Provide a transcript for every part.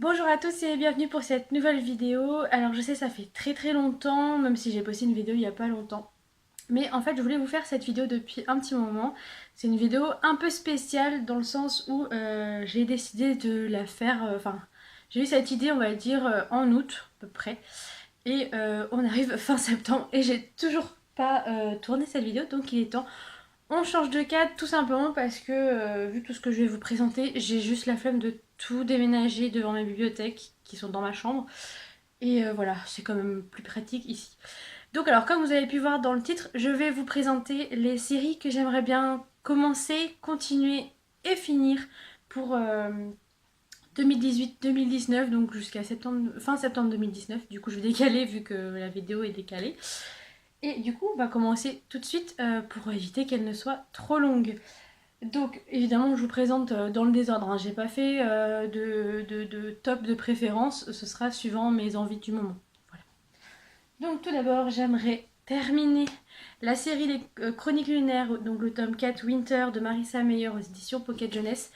Bonjour à tous et bienvenue pour cette nouvelle vidéo. Alors je sais ça fait très longtemps, même si j'ai posté une vidéo il n'y a pas longtemps. Mais en fait je voulais vous faire cette vidéo depuis un petit moment. C'est une vidéo un peu spéciale dans le sens où j'ai décidé de la faire, j'ai eu cette idée on va dire en août à peu près. Et on arrive fin septembre et j'ai toujours pas tourné cette vidéo, donc il est temps. On change de cadre tout simplement parce que vu tout ce que je vais vous présenter, j'ai juste la flemme de tout déménager devant mes bibliothèques qui sont dans ma chambre. Et voilà, c'est quand même plus pratique ici. Donc alors comme vous avez pu voir dans le titre, je vais vous présenter les séries que j'aimerais bien commencer, continuer et finir pour 2018-2019, donc jusqu'à fin septembre 2019. Du coup je vais décaler vu que la vidéo est décalée. Et du coup, on va commencer tout de suite pour éviter qu'elle ne soit trop longue. Donc, évidemment, je vous présente dans le désordre. Hein. J'ai pas fait de top de préférence, ce sera suivant mes envies du moment. Voilà. Donc, tout d'abord, j'aimerais terminer la série des Chroniques lunaires, donc le tome 4 Winter de Marissa Meyer aux éditions Pocket Jeunesse.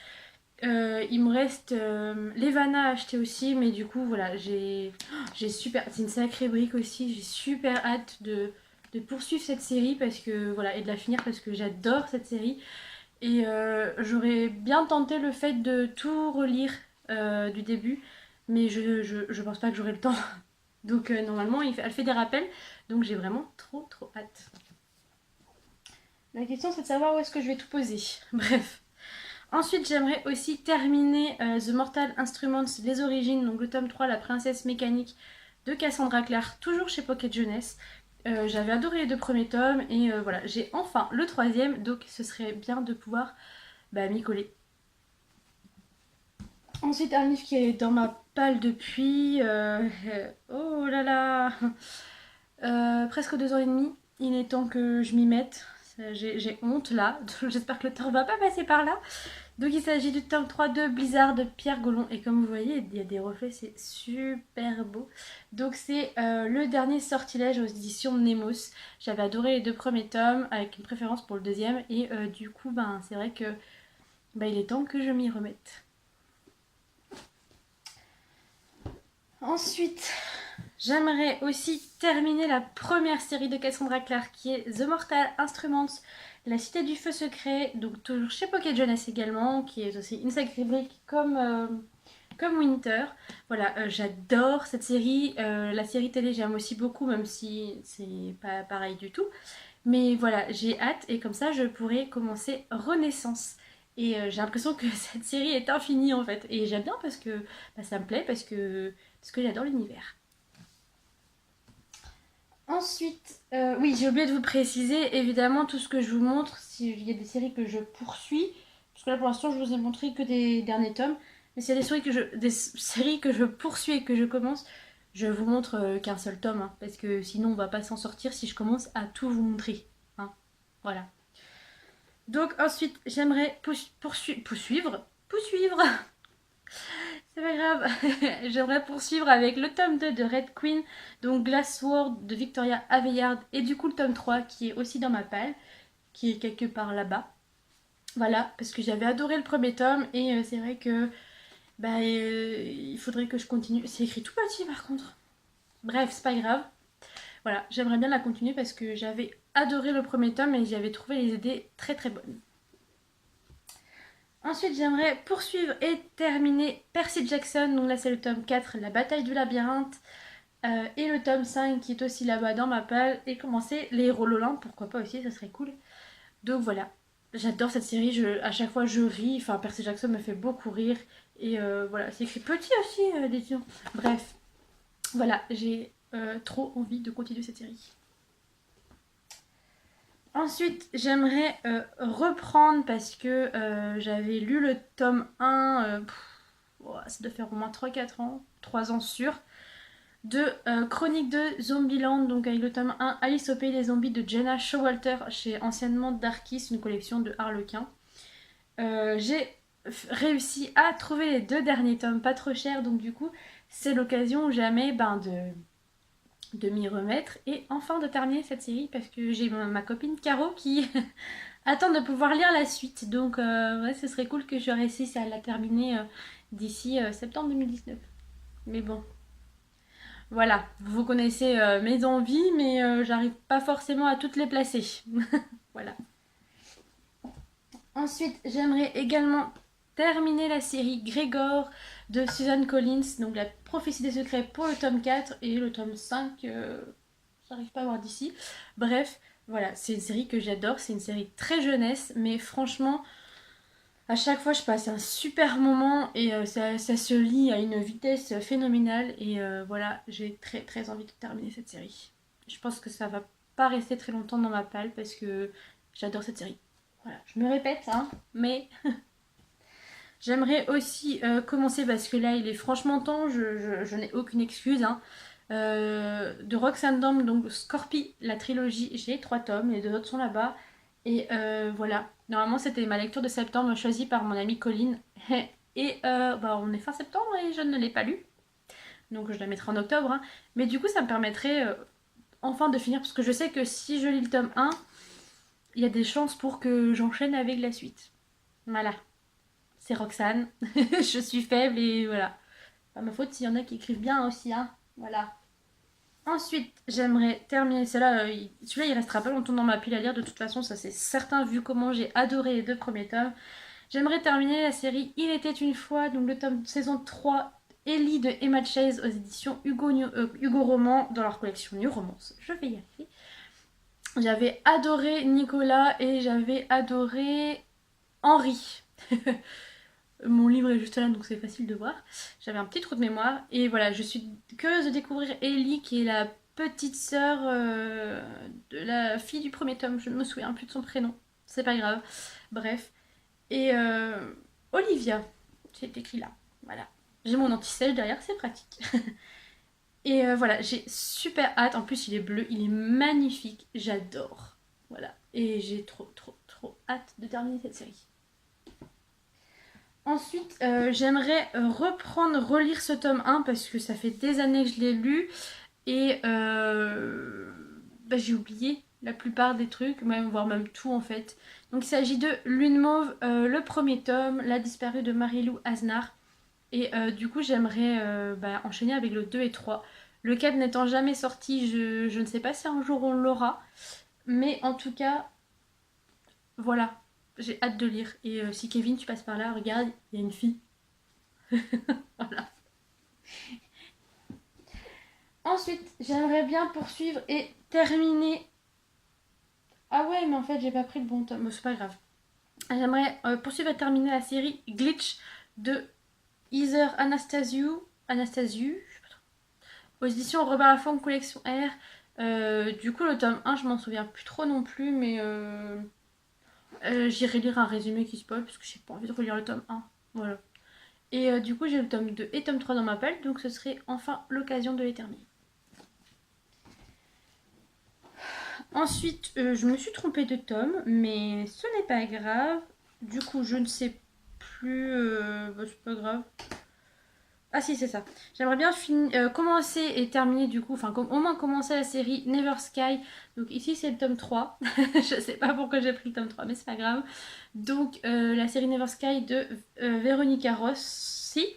Il me reste Levana à acheter aussi, mais du coup, voilà, j'ai super. C'est une sacrée brique aussi, j'ai super hâte de poursuivre cette série parce que voilà et de la finir parce que j'adore cette série et j'aurais bien tenté le fait de tout relire du début mais je pense pas que j'aurai le temps donc normalement elle fait des rappels donc j'ai vraiment trop hâte. La question c'est de savoir où est-ce que je vais tout poser. Bref. Ensuite, j'aimerais aussi terminer The Mortal Instruments, les origines, donc le tome 3, La princesse mécanique de Cassandra Clare, toujours chez Pocket Jeunesse. J'avais adoré les deux premiers tomes et voilà, j'ai enfin le troisième, donc ce serait bien de pouvoir m'y coller. Ensuite, un livre qui est dans ma palle depuis... oh là là presque 2 ans et demi. Il est temps que je m'y mette. J'ai honte là, j'espère que le temps va pas passer par là. Donc il s'agit du tome 3 de Blizzard de Pierre Gaullon. Et comme vous voyez, il y a des reflets, c'est super beau. Donc c'est le dernier sortilège aux éditions Nemos. J'avais adoré les deux premiers tomes, avec une préférence pour le deuxième. Et du coup, c'est vrai que il est temps que je m'y remette. Ensuite, j'aimerais aussi terminer la première série de Cassandra Clare qui est The Mortal Instruments, La Cité du Feu Secret, donc toujours chez Pocket Jeunesse également, qui est aussi une sacrée brique comme Winter. Voilà, j'adore cette série. La série télé, j'aime aussi beaucoup, même si c'est pas pareil du tout. Mais voilà, j'ai hâte et comme ça, je pourrai commencer Renaissance. Et j'ai l'impression que cette série est infinie en fait. Et j'aime bien parce que ça me plaît, parce que j'adore l'univers. Ensuite, oui, j'ai oublié de vous préciser, évidemment, tout ce que je vous montre, s'il y a des séries que je poursuis, parce que là pour l'instant je vous ai montré que des derniers tomes, mais s'il y a des séries que je poursuis et que je commence, je vous montre qu'un seul tome, hein, parce que sinon on va pas s'en sortir si je commence à tout vous montrer. Hein. Voilà. Donc ensuite, j'aimerais poursuivre c'est pas grave. J'aimerais poursuivre avec le tome 2 de Red Queen, donc Glassword de Victoria Aveyard, et du coup le tome 3 qui est aussi dans ma palle, qui est quelque part là-bas. Voilà, parce que j'avais adoré le premier tome et c'est vrai que il faudrait que je continue. C'est écrit tout petit par contre. Bref, c'est pas grave. Voilà, j'aimerais bien la continuer parce que j'avais adoré le premier tome et j'avais trouvé les idées très bonnes. Ensuite, j'aimerais poursuivre et terminer Percy Jackson. Donc là, c'est le tome 4, La bataille du labyrinthe. Et le tome 5 qui est aussi là-bas dans ma palle. Et commencer Les Héros Lolin, pourquoi pas aussi, ça serait cool. Donc voilà, j'adore cette série. À chaque fois, je ris. Enfin, Percy Jackson me fait beaucoup rire. Et voilà, c'est écrit petit aussi, d'édition. Bref, voilà, j'ai trop envie de continuer cette série. Ensuite, j'aimerais reprendre parce que j'avais lu le tome 1, ça doit faire au moins 3-4 ans, 3 ans sûr, de Chronique de Zombieland, donc avec le tome 1, Alice au pays des zombies de Jenna Showalter chez anciennement Darkis, une collection de Harlequin. J'ai réussi à trouver les 2 derniers tomes pas trop chers, donc du coup, c'est l'occasion jamais de m'y remettre et enfin de terminer cette série parce que j'ai ma copine Caro qui attend de pouvoir lire la suite. Donc ouais, ce serait cool que je réussisse à la terminer d'ici septembre 2019. Mais bon, voilà. Vous connaissez mes envies, mais j'arrive pas forcément à toutes les placer. Voilà. Ensuite, j'aimerais également terminer la série Grégor de Susan Collins, donc la prophétie des secrets pour le tome 4 et le tome 5, j'arrive pas à voir d'ici. Bref, voilà, c'est une série que j'adore, c'est une série très jeunesse, mais franchement, à chaque fois je passe un super moment et ça se lit à une vitesse phénoménale et voilà, j'ai très très envie de terminer cette série. Je pense que ça va pas rester très longtemps dans ma palle parce que j'adore cette série. Voilà, je me répète, hein, mais j'aimerais aussi commencer, parce que là il est franchement temps, je n'ai aucune excuse, hein, de Roxane Dome, donc Scorpie, la trilogie, j'ai 3 tomes, les 2 autres sont là-bas. Et voilà, normalement c'était ma lecture de septembre choisie par mon amie Colline. Et bah, on est fin septembre et je ne l'ai pas lu, donc je la mettrai en octobre, hein. Mais du coup ça me permettrait enfin de finir, parce que je sais que si je lis le tome 1, il y a des chances pour que j'enchaîne avec la suite. Voilà, c'est Roxane, je suis faible et voilà. Pas ma faute s'il y en a qui écrivent bien aussi, hein. Voilà. Ensuite, j'aimerais terminer. Celui-là, il restera pas longtemps dans ma pile à lire. De toute façon, ça c'est certain, vu comment j'ai adoré les 2 premiers tomes. J'aimerais terminer la série Il était une fois, donc le tome saison 3, Ellie de Emma Chase aux éditions Hugo Roman, dans leur collection New Romance. Je vais y arriver. J'avais adoré Nicolas et j'avais adoré Henri. Mon livre est juste là, donc c'est facile de voir. J'avais un petit trou de mémoire. Et voilà, je suis curieuse de découvrir Ellie, qui est la petite sœur de la fille du premier tome. Je ne me souviens plus de son prénom. C'est pas grave. Bref. Et Olivia, c'est écrit là. Voilà. J'ai mon anti-sèche derrière, c'est pratique. Et voilà, j'ai super hâte. En plus, il est bleu, il est magnifique. J'adore. Voilà. Et j'ai trop, trop, trop hâte de terminer cette série. Ensuite, j'aimerais relire ce tome 1 parce que ça fait des années que je l'ai lu et bah, j'ai oublié la plupart des trucs, voire même tout en fait. Donc il s'agit de Lune Mauve, le premier tome, La disparue de Marie-Lou Aznar. Et du coup, j'aimerais bah, enchaîner avec le 2 et 3. Le 4 n'étant jamais sorti, je ne sais pas si un jour on l'aura. Mais en tout cas, voilà, j'ai hâte de lire. Et si Kevin, tu passes par là, regarde, il y a une fille. Voilà. Ensuite, j'aimerais bien poursuivre et terminer. Ah ouais, mais en fait, j'ai pas pris le bon tome. Bon, c'est pas grave. J'aimerais poursuivre et terminer la série Glitch de Heather Anastasiou. Anastasiou, je sais pas trop. Aux éditions Robert Laffont Collection R. Du coup, le tome 1, je m'en souviens plus trop non plus, mais j'irai lire un résumé qui spoil parce que j'ai pas envie de relire le tome 1. Voilà. Et du coup, j'ai le tome 2 et tome 3 dans ma pelle, donc ce serait enfin l'occasion de les terminer. Ensuite, je me suis trompée de tome, mais ce n'est pas grave. Du coup, je ne sais plus. Bah, c'est pas grave. Ah si, c'est ça. J'aimerais bien commencer et terminer du coup, enfin au moins commencer la série Never Sky. Donc ici c'est le tome 3. Je sais pas pourquoi j'ai pris le tome 3, mais c'est pas grave. Donc la série Never Sky de Véronica Rossi.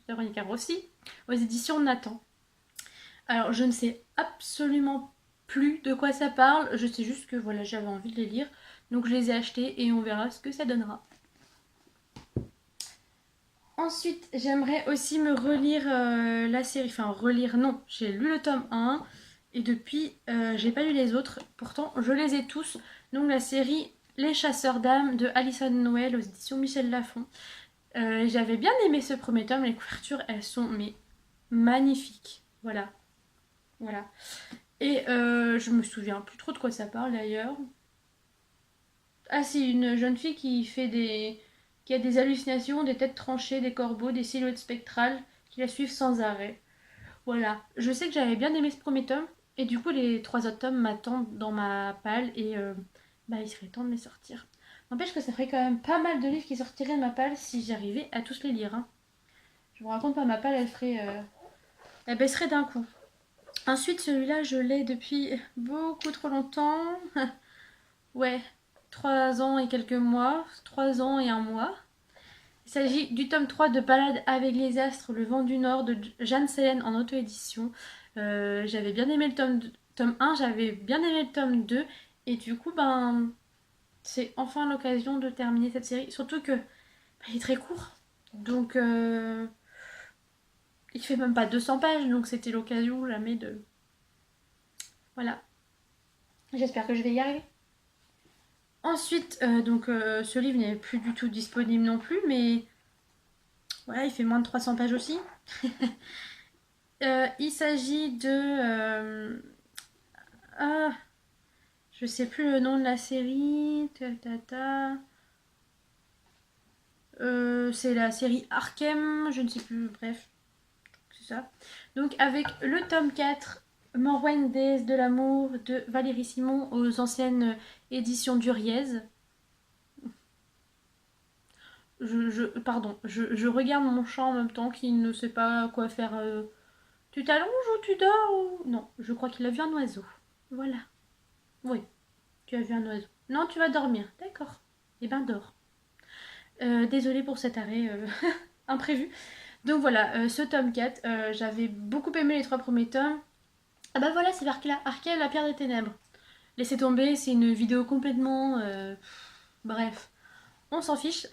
Véronica Rossi, aux éditions Nathan. Alors je ne sais absolument plus de quoi ça parle. Je sais juste que voilà, j'avais envie de les lire. Donc je les ai achetés et on verra ce que ça donnera. Ensuite, j'aimerais aussi me relire la série. Enfin, relire, non. J'ai lu le tome 1 et depuis, j'ai pas lu les autres. Pourtant, je les ai tous. Donc, la série Les Chasseurs d'âmes de Alison Noël aux éditions Michel Lafon. J'avais bien aimé ce premier tome. Les couvertures, elles sont mais magnifiques. Voilà. Voilà. Et je me souviens plus trop de quoi ça parle d'ailleurs. Ah, c'est une jeune fille qui a des hallucinations, des têtes tranchées, des corbeaux, des silhouettes spectrales qui la suivent sans arrêt. Voilà. Je sais que j'avais bien aimé ce premier tome, et du coup, les 3 autres tomes m'attendent dans ma palle, et bah, il serait temps de les sortir. N'empêche que ça ferait quand même pas mal de livres qui sortiraient de ma palle si j'arrivais à tous les lire, hein. Je vous raconte pas, ma palle, elle baisserait d'un coup. Ensuite, celui-là, je l'ai depuis beaucoup trop longtemps. Ouais, 3 ans et quelques mois, 3 ans et un mois. Il s'agit du tome 3 de Balade avec les astres, Le vent du Nord de Jeanne Selène en auto-édition. J'avais bien aimé le tome 1, j'avais bien aimé le tome 2. Et du coup, ben, c'est enfin l'occasion de terminer cette série. Surtout que il est très court. Donc, il fait même pas 200 pages. Donc, c'était l'occasion jamais de... Voilà. J'espère que je vais y arriver. Ensuite, ce livre n'est plus du tout disponible non plus. Mais voilà, il fait moins de 300 pages aussi. Il s'agit de... ah, je sais plus le nom de la série. C'est la série Arkham, je ne sais plus, bref, c'est ça. Donc avec le tome 4, Morwen, déesse de l'amour de Valérie Simon aux anciennes éditions d'Uriez. Je regarde mon chat en même temps qui ne sait pas quoi faire. Tu t'allonges ou tu dors ou... Non, je crois qu'il a vu un oiseau. Voilà. Oui, tu as vu un oiseau. Non, tu vas dormir. D'accord. Eh ben, dors. Désolée pour cet arrêt imprévu. Donc voilà, ce tome 4, j'avais beaucoup aimé les 3 premiers tomes. Ah bah voilà, c'est Arkia, la pierre des ténèbres. Laissez tomber, c'est une vidéo complètement... bref, on s'en fiche.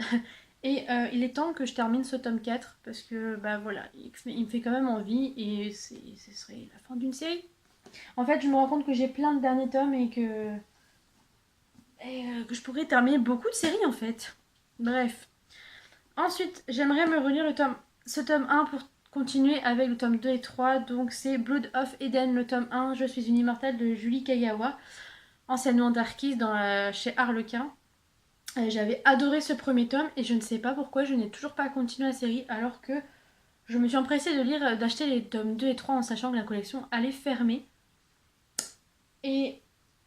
Et il est temps que je termine ce tome 4 parce que bah voilà, il me fait quand même envie et ce serait la fin d'une série. En fait, je me rends compte que j'ai plein de derniers tomes que je pourrais terminer beaucoup de séries en fait. Bref. Ensuite, j'aimerais me relire ce tome 1 pour continuer avec le tome 2 et 3. Donc c'est Blood of Eden, le tome 1, Je suis une immortelle de Julie Kagawa, anciennement Darkis chez Harlequin. J'avais adoré ce premier tome et je ne sais pas pourquoi je n'ai toujours pas continué la série alors que je me suis empressée d'acheter les tomes 2 et 3 en sachant que la collection allait fermer. Et,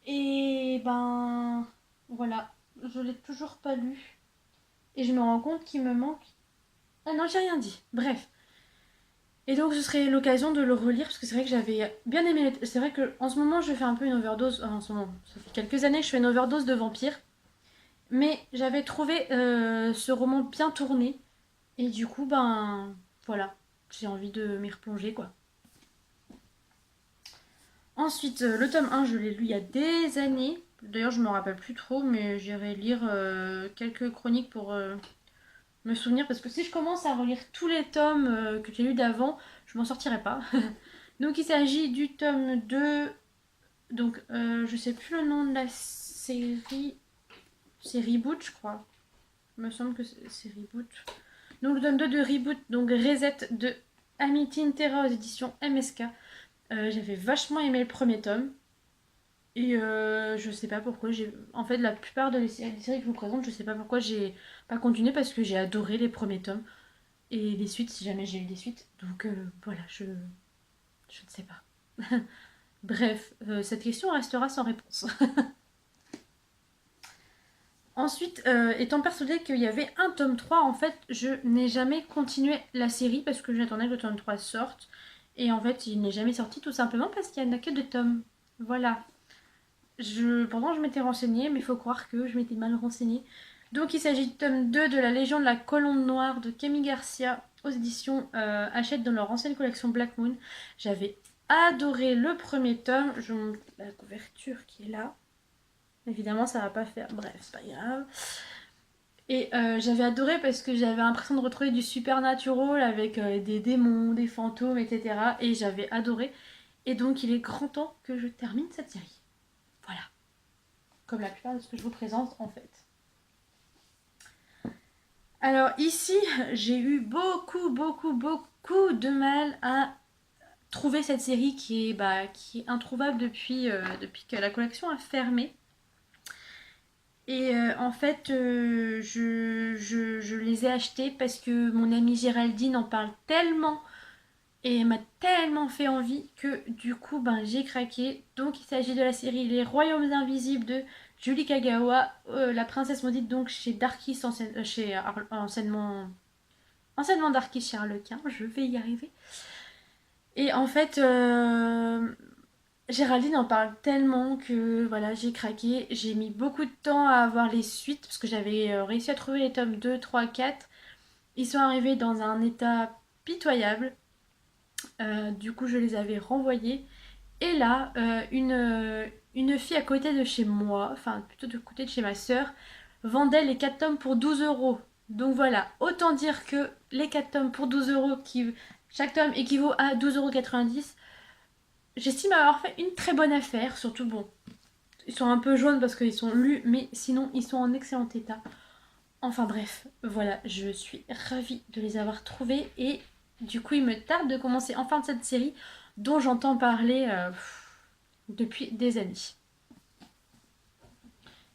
et ben voilà, je l'ai toujours pas lu. Et je me rends compte qu'il me manque... Ah non, j'ai rien dit. Bref. Et donc ce serait l'occasion de le relire parce que c'est vrai que j'avais bien aimé. C'est vrai que en ce moment je fais un peu une overdose. En ce moment, ça fait quelques années que je fais une overdose de vampires. Mais j'avais trouvé ce roman bien tourné. Et du coup, ben voilà, j'ai envie de m'y replonger quoi. Ensuite, le tome 1, je l'ai lu il y a des années. D'ailleurs, je me rappelle plus trop, mais j'irai lire quelques chroniques pour me souvenir. Parce que si je commence à relire tous les tomes que j'ai lus d'avant, je m'en sortirai pas. Donc, il s'agit du tome 2. Donc, je sais plus le nom de la série. C'est Reboot, je crois. Il me semble que c'est Reboot. Donc, le tome 2 de Reboot, donc Reset de Amitin Terra aux éditions MSK. J'avais vachement aimé le premier tome. Et je sais pas pourquoi j'ai... En fait, la plupart des séries que je vous présente, je sais pas pourquoi j'ai pas continué parce que j'ai adoré les premiers tomes. Et les suites, si jamais j'ai eu des suites. Donc voilà, je ne sais pas. Bref, cette question restera sans réponse. Ensuite, étant persuadée qu'il y avait un tome 3, en fait, je n'ai jamais continué la série parce que j'attendais que le tome 3 sorte. Et en fait, il n'est jamais sorti tout simplement parce qu'il n'y en a que 2 tomes. Voilà. Pourtant, je m'étais renseignée, mais il faut croire que je m'étais mal renseignée. Donc, il s'agit du tome 2 de La Légion de la Colombe Noire de Camille Garcia aux éditions Hachette dans leur ancienne collection Black Moon. J'avais adoré le premier tome. Je vous montre la couverture qui est là. Évidemment, ça va pas faire. Bref, c'est pas grave. Et j'avais adoré parce que j'avais l'impression de retrouver du supernatural avec des démons, des fantômes, etc. Et j'avais adoré. Et donc, il est grand temps que je termine cette série. Voilà. Comme la plupart de ce que je vous présente en fait. Alors ici, j'ai eu beaucoup de mal à trouver cette série qui est introuvable depuis que la collection a fermé. Et en fait, je les ai achetés parce que mon amie Géraldine en parle tellement et m'a tellement fait envie que du coup, j'ai craqué. Donc il s'agit de la série Les Royaumes Invisibles de Julie Kagawa, la princesse maudite, donc chez Darkis, anciennement Darkis chez Harlequin, je vais y arriver. Et en fait, Géraldine en parle tellement que voilà, j'ai craqué. J'ai mis beaucoup de temps à avoir les suites parce que j'avais réussi à trouver les tomes 2, 3, 4. Ils sont arrivés dans un état pitoyable. Du coup, je les avais renvoyés. Et là, une fille à côté de chez moi, enfin plutôt de côté de chez ma sœur, vendait les 4 tomes pour 12 euros. Donc voilà, autant dire que les 4 tomes pour 12 euros, chaque tome équivaut à 12,90 €, j'estime avoir fait une très bonne affaire. Surtout, bon, ils sont un peu jaunes parce qu'ils sont lus, mais sinon, ils sont en excellent état. Enfin bref, voilà, je suis ravie de les avoir trouvés et du coup, il me tarde de commencer enfin cette série dont j'entends parler depuis des années.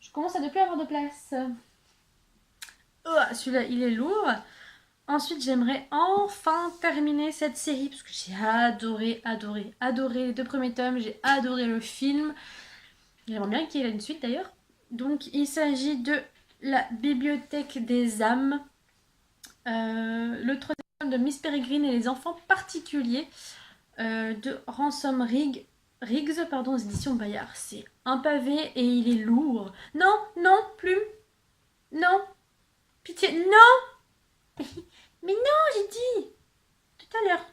Je commence à ne plus avoir de place. Oh, celui-là, il est lourd. Ensuite, j'aimerais enfin terminer cette série parce que j'ai adoré les 2 premiers tomes. J'ai adoré le film. J'aimerais bien qu'il y ait une suite d'ailleurs. Donc, il s'agit de La Bibliothèque des âmes. Le troisième tome de Miss Peregrine et les enfants particuliers de Ransom Riggs, pardon, aux éditions Bayard. C'est un pavé et il est lourd. Non, non, plume. Non, pitié, non. Mais non, j'ai dit tout à l'heure.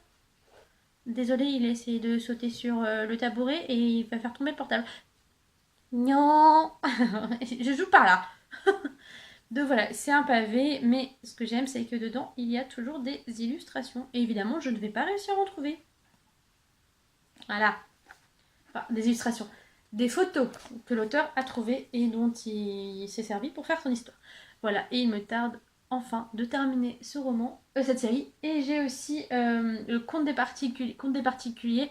Désolée, il a essayé de sauter sur le tabouret et il va faire tomber le portable. Non. Je joue pas là. Donc voilà, c'est un pavé, mais ce que j'aime, c'est que dedans, il y a toujours des illustrations. Et évidemment, je ne vais pas réussir à en trouver. Voilà. Enfin, des illustrations. Des photos que l'auteur a trouvées et dont il s'est servi pour faire son histoire. Voilà, et il me tarde enfin de terminer ce roman, cette série. Et j'ai aussi le Conte des particuliers,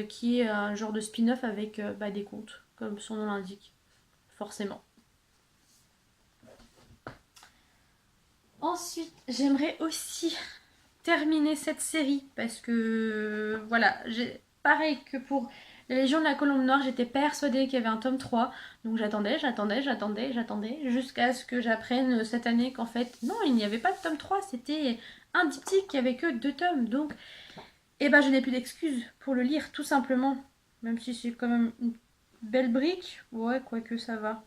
qui est un genre de spin-off avec des contes, comme son nom l'indique, forcément. Ensuite, j'aimerais aussi terminer cette série parce que voilà, pareil que pour La Légion de la Colombe Noire, j'étais persuadée qu'il y avait un tome 3. Donc j'attendais jusqu'à ce que j'apprenne cette année qu'en fait, non, il n'y avait pas de tome 3, c'était un diptyque, il n'y avait que 2 tomes. Donc, eh ben, je n'ai plus d'excuses pour le lire, tout simplement. Même si c'est quand même une belle brique. Ouais, quoique ça va.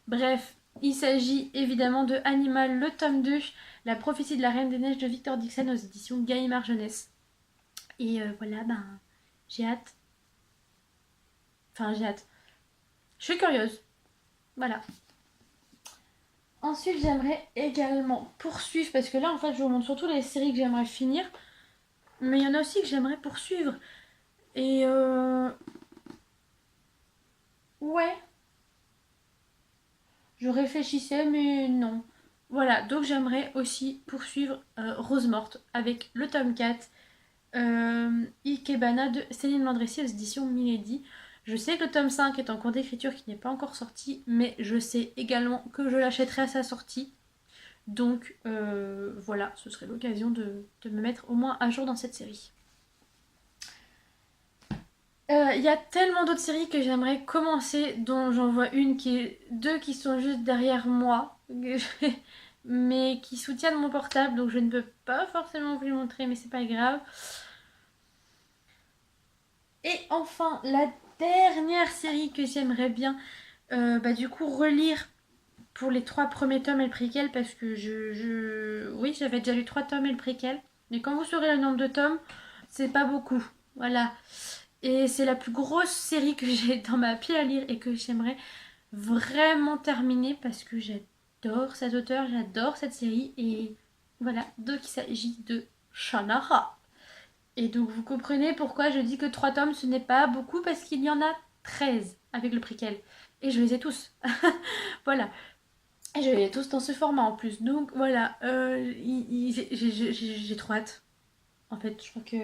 Bref, il s'agit évidemment de Animal, le tome 2, La prophétie de la Reine des Neiges de Victor Dixon aux éditions Gallimard Jeunesse. Et voilà, j'ai hâte. Enfin, j'ai hâte. Je suis curieuse. Voilà. Ensuite, j'aimerais également poursuivre, parce que là, en fait, je vous montre surtout les séries que j'aimerais finir. Mais il y en a aussi que j'aimerais poursuivre. Et ouais, je réfléchissais, mais non. Voilà, donc j'aimerais aussi poursuivre Rose Morte avec le tome 4, Ikebana de Céline Landrecy aux éditions Milady. Je sais que le tome 5 est en cours d'écriture qui n'est pas encore sorti, mais je sais également que je l'achèterai à sa sortie. Donc voilà, ce serait l'occasion de me mettre au moins à jour dans cette série. Il y a tellement d'autres séries que j'aimerais commencer, dont j'en vois deux qui sont juste derrière moi, mais qui soutiennent mon portable, donc je ne peux pas forcément vous les montrer, mais c'est pas grave. Et enfin, la dernière série que j'aimerais bien, du coup, relire pour les 3 premiers tomes et le préquel, parce que oui, j'avais déjà lu 3 tomes et le préquel, mais quand vous saurez le nombre de tomes, c'est pas beaucoup. Voilà. Et c'est la plus grosse série que j'ai dans ma pile à lire et que j'aimerais vraiment terminer parce que j'adore cet auteur, j'adore cette série. Et voilà, donc il s'agit de Shannara. Et donc vous comprenez pourquoi je dis que 3 tomes ce n'est pas beaucoup parce qu'il y en a 13 avec le préquel. Et je les ai tous. Voilà. Et je les ai tous dans ce format en plus. Donc voilà, j'ai trop hâte. En fait, je crois que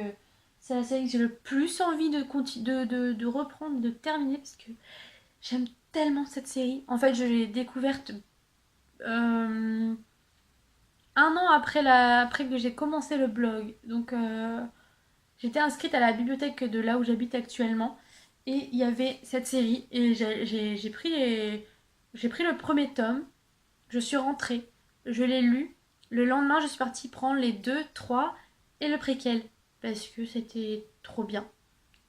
c'est la série que j'ai le plus envie de reprendre, de terminer, parce que j'aime tellement cette série. En fait, je l'ai découverte un an après que j'ai commencé le blog. Donc, j'étais inscrite à la bibliothèque de là où j'habite actuellement. Et il y avait cette série. Et j'ai pris le premier tome. Je suis rentrée. Je l'ai lu. Le lendemain, je suis partie prendre les 2, 3 et le préquel. Parce que c'était trop bien.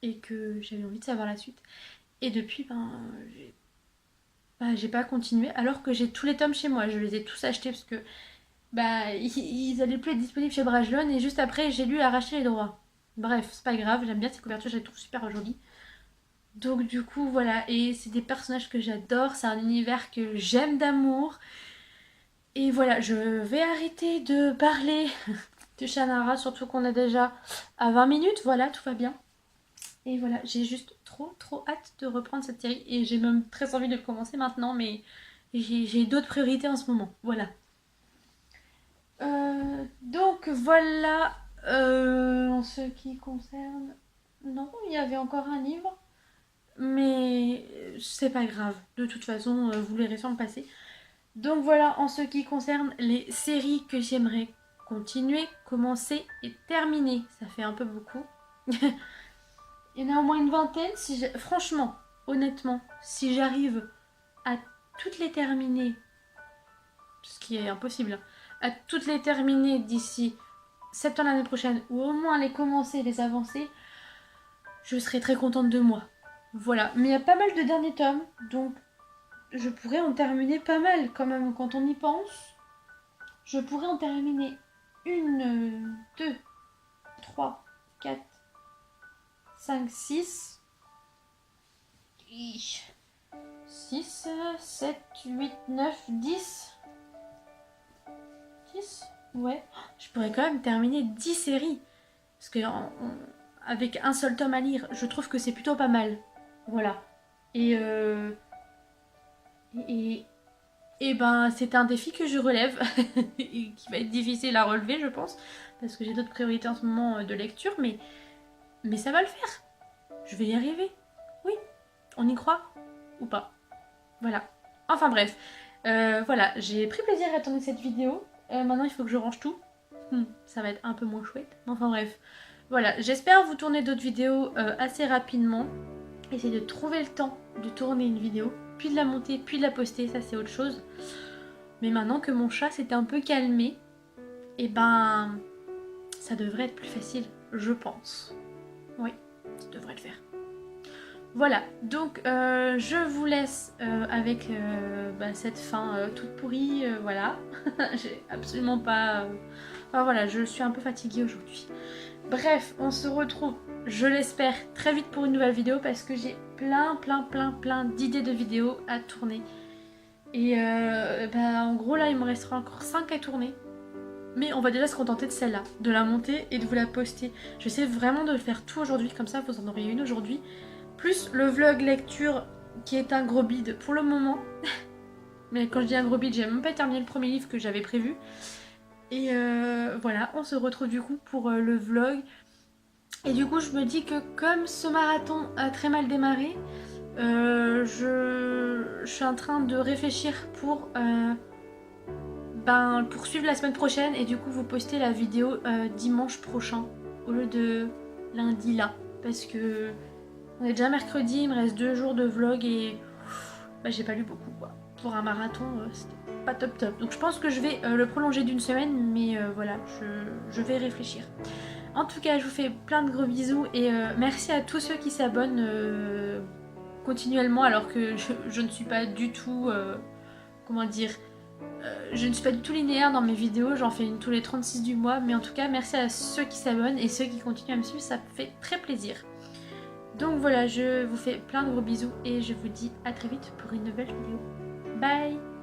Et que j'avais envie de savoir la suite. Et depuis, j'ai pas continué. Alors que j'ai tous les tomes chez moi. Je les ai tous achetés parce que bah, ils allaient plus être disponibles chez Brajlon et juste après, j'ai lu arracher les droits. Bref, c'est pas grave, j'aime bien ces couvertures, je les trouve super jolies. Donc du coup, voilà, et c'est des personnages que j'adore, c'est un univers que j'aime d'amour. Et voilà, je vais arrêter de parler de Shannara, surtout qu'on est déjà à 20 minutes, voilà, tout va bien. Et voilà, j'ai juste trop hâte de reprendre cette série et j'ai même très envie de le commencer maintenant, mais j'ai d'autres priorités en ce moment, voilà. Donc voilà, en ce qui concerne... Non, il y avait encore un livre, mais c'est pas grave, de toute façon, vous verrez sur le passé. Donc voilà, en ce qui concerne les séries que j'aimerais continuer, commencer et terminer, ça fait un peu beaucoup. Il y en a au moins une vingtaine. Franchement, honnêtement, si j'arrive à toutes les terminer, ce qui est impossible, à toutes les terminer d'ici septembre l'année prochaine, ou au moins les commencer, les avancer, je serai très contente de moi. Voilà, mais il y a pas mal de derniers tomes, donc je pourrais en terminer pas mal quand même quand on y pense. Je pourrais en terminer une, deux, trois, quatre, cinq, six. 6, 7, 8, 9, 10. 10. Ouais. Je pourrais quand même terminer 10 séries. Parce que avec un seul tome à lire, je trouve que c'est plutôt pas mal. Voilà. Et, et, et ben, c'est un défi que je relève. Et qui va être difficile à relever, je pense. Parce que j'ai d'autres priorités en ce moment de lecture. Mais ça va le faire. Je vais y arriver. Oui. On y croit ou pas. Voilà. Enfin bref. Voilà, j'ai pris plaisir à tourner cette vidéo. Maintenant, il faut que je range tout. Ça va être un peu moins chouette. Enfin bref. Voilà, j'espère vous tourner d'autres vidéos assez rapidement. Essayez de trouver le temps de tourner une vidéo, puis de la monter, puis de la poster, ça c'est autre chose. Mais maintenant que mon chat s'est un peu calmé, et ben ça devrait être plus facile, je pense. Oui, ça devrait le faire. Voilà, donc je vous laisse avec cette fin toute pourrie, voilà. J'ai absolument pas... Enfin voilà, je suis un peu fatiguée aujourd'hui. Bref, on se retrouve, je l'espère, très vite pour une nouvelle vidéo parce que j'ai plein d'idées de vidéos à tourner. Et en gros là, il me restera encore 5 à tourner. Mais on va déjà se contenter de celle-là, de la monter et de vous la poster. J'essaie vraiment de le faire tout aujourd'hui, comme ça vous en aurez une aujourd'hui. Plus le vlog lecture qui est un gros bide pour le moment. Mais quand je dis un gros bide, j'ai même pas terminé le premier livre que j'avais prévu. Et voilà, on se retrouve du coup pour le vlog. Et du coup je me dis que comme ce marathon a très mal démarré, je suis en train de réfléchir pour suivre la semaine prochaine et du coup vous poster la vidéo dimanche prochain au lieu de lundi là. Parce que on est déjà mercredi, il me reste 2 jours de vlog et j'ai pas lu beaucoup quoi. Pour un marathon, c'était pas top. Donc je pense que je vais le prolonger d'une semaine, mais voilà, je vais réfléchir. En tout cas, je vous fais plein de gros bisous et merci à tous ceux qui s'abonnent continuellement alors que je ne suis pas du tout, comment dire, je ne suis pas du tout linéaire dans mes vidéos, j'en fais une tous les 36 du mois, mais en tout cas, merci à ceux qui s'abonnent et ceux qui continuent à me suivre, ça me fait très plaisir. Donc voilà, je vous fais plein de gros bisous et je vous dis à très vite pour une nouvelle vidéo. Bye!